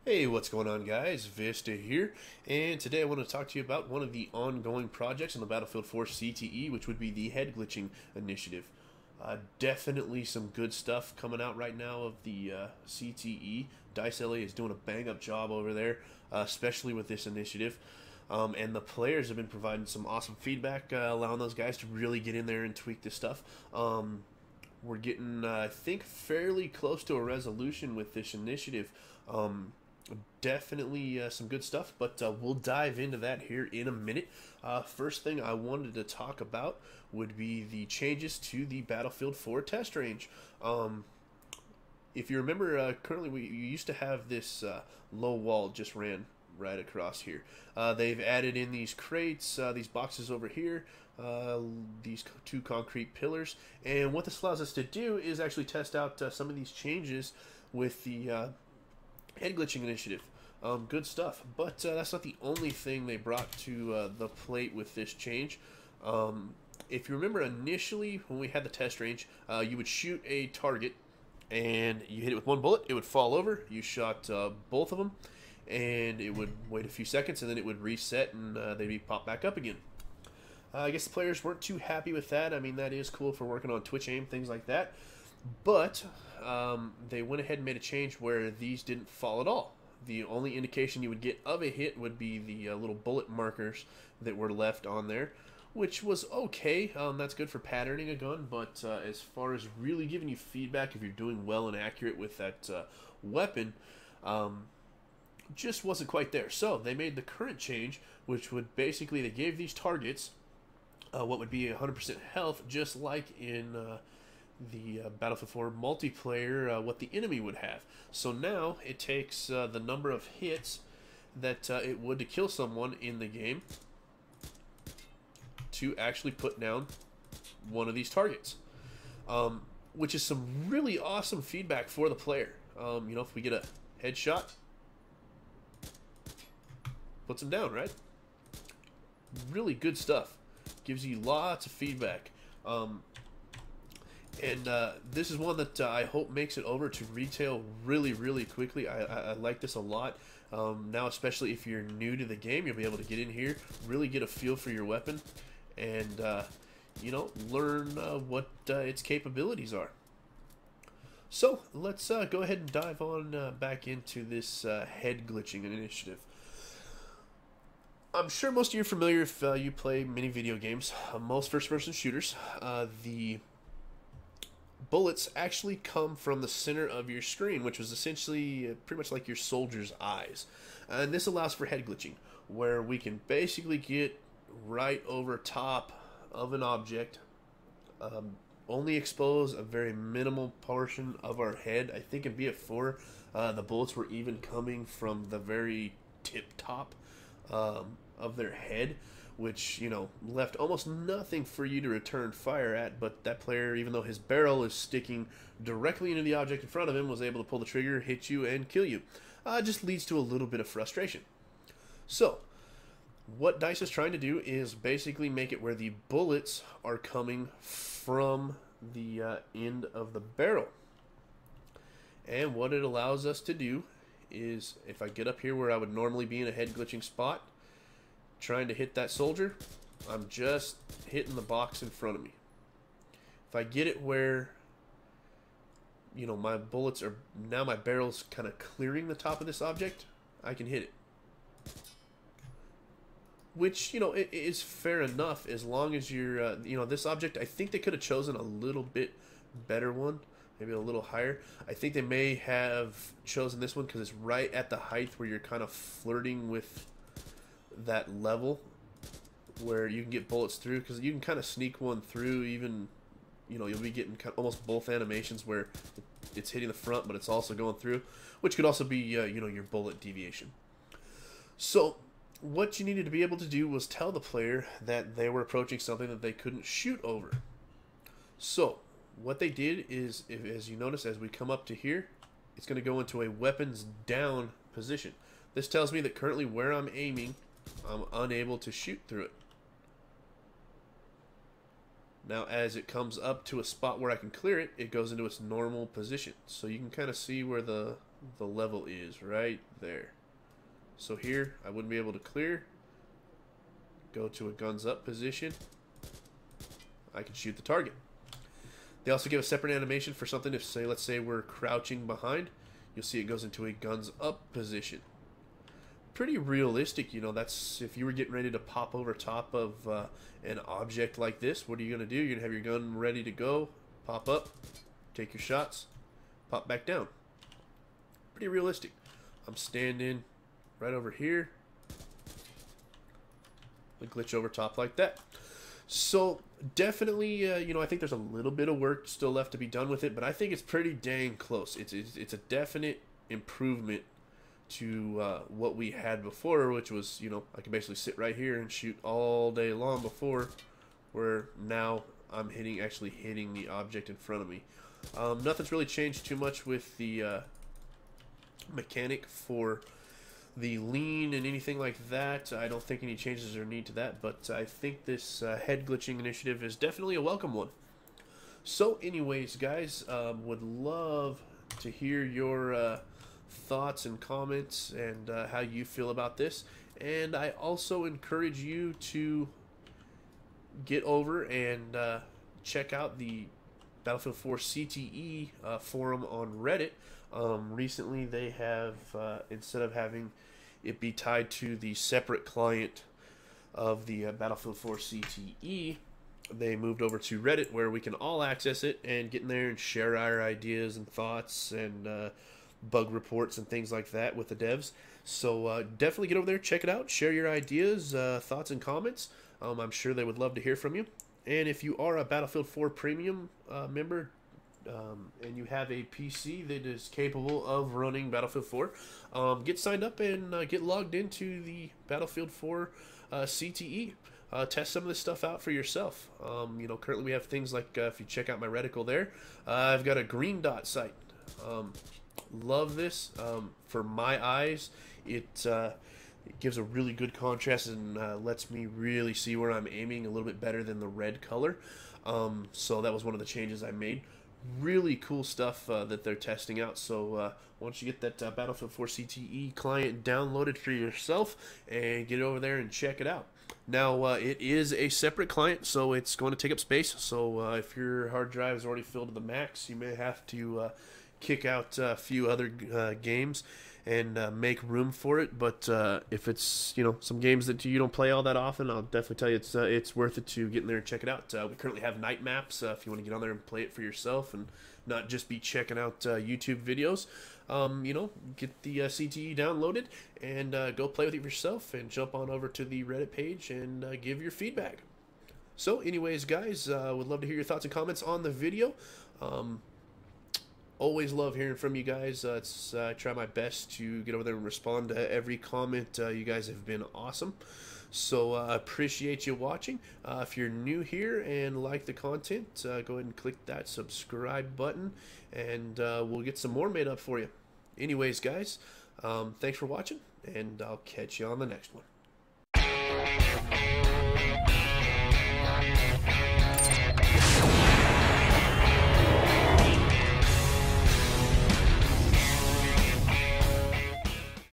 Hey, what's going on, guys? Vista here, and today I want to talk to you about one of the ongoing projects in the Battlefield 4 CTE, which would be the Head Glitching Initiative. Definitely some good stuff coming out right now of the CTE. Dice LA is doing a bang-up job over there, especially with this initiative. And the players have been providing some awesome feedback, allowing those guys to really get in there and tweak this stuff. We're getting, I think, fairly close to a resolution with this initiative. Definitely some good stuff, but we'll dive into that here in a minute. First thing I wanted to talk about would be the changes to the Battlefield 4 Test Range. If you remember, currently you used to have this low wall just ran right across here. They've added in these crates, these boxes over here, these two concrete pillars, and what this allows us to do is actually test out some of these changes with the Head Glitching Initiative. Good stuff, but that's not the only thing they brought to the plate with this change. If you remember initially when we had the test range, you would shoot a target and you hit it with one bullet, it would fall over. You shot both of them and it would wait a few seconds and then it would reset and they'd be popped back up again. I guess the players weren't too happy with that. I mean, that is cool for working on Twitch aim, things like that. But they went ahead and made a change where these didn't fall at all. The only indication you would get of a hit would be the little bullet markers that were left on there, which was okay. That's good for patterning a gun, but as far as really giving you feedback if you're doing well and accurate with that weapon, just wasn't quite there. So they made the current change, which would basically, they gave these targets what would be 100% health, just like in the Battlefield 4 multiplayer, what the enemy would have. So now it takes the number of hits that it would to kill someone in the game to actually put down one of these targets, which is some really awesome feedback for the player. You know, if we get a headshot, puts them down, right? Really good stuff. Gives you lots of feedback. And this is one that I hope makes it over to retail really, really quickly. I like this a lot. Now, especially if you're new to the game, you'll be able to get in here, really get a feel for your weapon, and, you know, learn what its capabilities are. So, let's go ahead and dive on back into this head glitching initiative. I'm sure most of you are familiar if you play many video games. Most first-person shooters, the bullets actually come from the center of your screen, which was essentially pretty much like your soldier's eyes. And this allows for head glitching, where we can basically get right over top of an object, only expose a very minimal portion of our head. I think in BF4, the bullets were even coming from the very tip top of their head, which, you know, left almost nothing for you to return fire at. But that player, even though his barrel is sticking directly into the object in front of him, was able to pull the trigger, hit you, and kill you. Just leads to a little bit of frustration. So, what DICE is trying to do is basically make it where the bullets are coming from the end of the barrel. And what it allows us to do is, if I get up here where I would normally be in a head glitching spot, trying to hit that soldier, I'm just hitting the box in front of me. If I get it where, you know, my bullets are, now my barrel's kind of clearing the top of this object, I can hit it. Which, you know, it is fair enough as long as you're, you know, this object, I think they could have chosen a little bit better one, maybe a little higher. I think they may have chosen this one because it's right at the height where you're kind of flirting with that level where you can get bullets through, because you can kind of sneak one through. Even, you know, you'll be getting kind of almost both animations where it's hitting the front but it's also going through, which could also be you know, your bullet deviation. So what you needed to be able to do was tell the player that they were approaching something that they couldn't shoot over. So what they did is, as you notice, as we come up to here, it's going to go into a weapons down position. This tells me that currently where I'm aiming, I'm unable to shoot through it. Now, as it comes up to a spot where I can clear it, it goes into its normal position. So you can kind of see where the the level is, right there. So here, I wouldn't be able to clear. Go to a guns up position. I can shoot the target. They also give a separate animation for something if, say, let's say we're crouching behind. You'll see it goes into a guns up position. Pretty realistic, you know. That's if you were getting ready to pop over top of an object like this. What are you going to do? You're going to have your gun ready to go. Pop up, take your shots, pop back down. Pretty realistic. I'm standing right over here. A glitch over top like that. So definitely, you know, I think there's a little bit of work still left to be done with it, but I think it's pretty dang close. It's a definite improvement to what we had before, which was, you know, I can basically sit right here and shoot all day long before, where now I'm actually hitting the object in front of me. Nothing's really changed too much with the mechanic for the lean and anything like that. I don't think any changes are needed to that, but I think this head glitching initiative is definitely a welcome one. So anyways, guys, would love to hear your thoughts and comments and how you feel about this. And I also encourage you to get over and check out the Battlefield 4 CTE forum on Reddit. Recently they have, instead of having it be tied to the separate client of the Battlefield 4 CTE, they moved over to Reddit, where we can all access it and get in there and share our ideas and thoughts and bug reports and things like that with the devs. So definitely get over there, check it out, share your ideas, thoughts, and comments. I'm sure they would love to hear from you. And if you are a Battlefield 4 Premium member, and you have a PC that is capable of running Battlefield 4, get signed up and get logged into the Battlefield 4 CTE. Test some of this stuff out for yourself. You know, currently we have things like, if you check out my reticle there, I've got a green dot sight. Love this. For my eyes, it gives a really good contrast and lets me really see where I'm aiming a little bit better than the red color. So that was one of the changes I made. Really cool stuff that they're testing out. So once you get that Battlefield 4 CTE client downloaded for yourself, and get over there and check it out. Now it is a separate client, so it's going to take up space. So if your hard drive is already filled to the max, you may have to kick out a few other games and make room for it. But if it's, you know, some games that you don't play all that often, I'll definitely tell you it's worth it to get in there and check it out. We currently have night maps if you want to get on there and play it for yourself and not just be checking out YouTube videos. You know, get the CTE downloaded and go play with it yourself, and jump on over to the Reddit page and give your feedback. So anyways, guys, would love to hear your thoughts and comments on the video. Always love hearing from you guys. I try my best to get over there and respond to every comment. You guys have been awesome. So I appreciate you watching. If you're new here and like the content, go ahead and click that subscribe button, and we'll get some more made up for you. Anyways, guys, thanks for watching, and I'll catch you on the next one.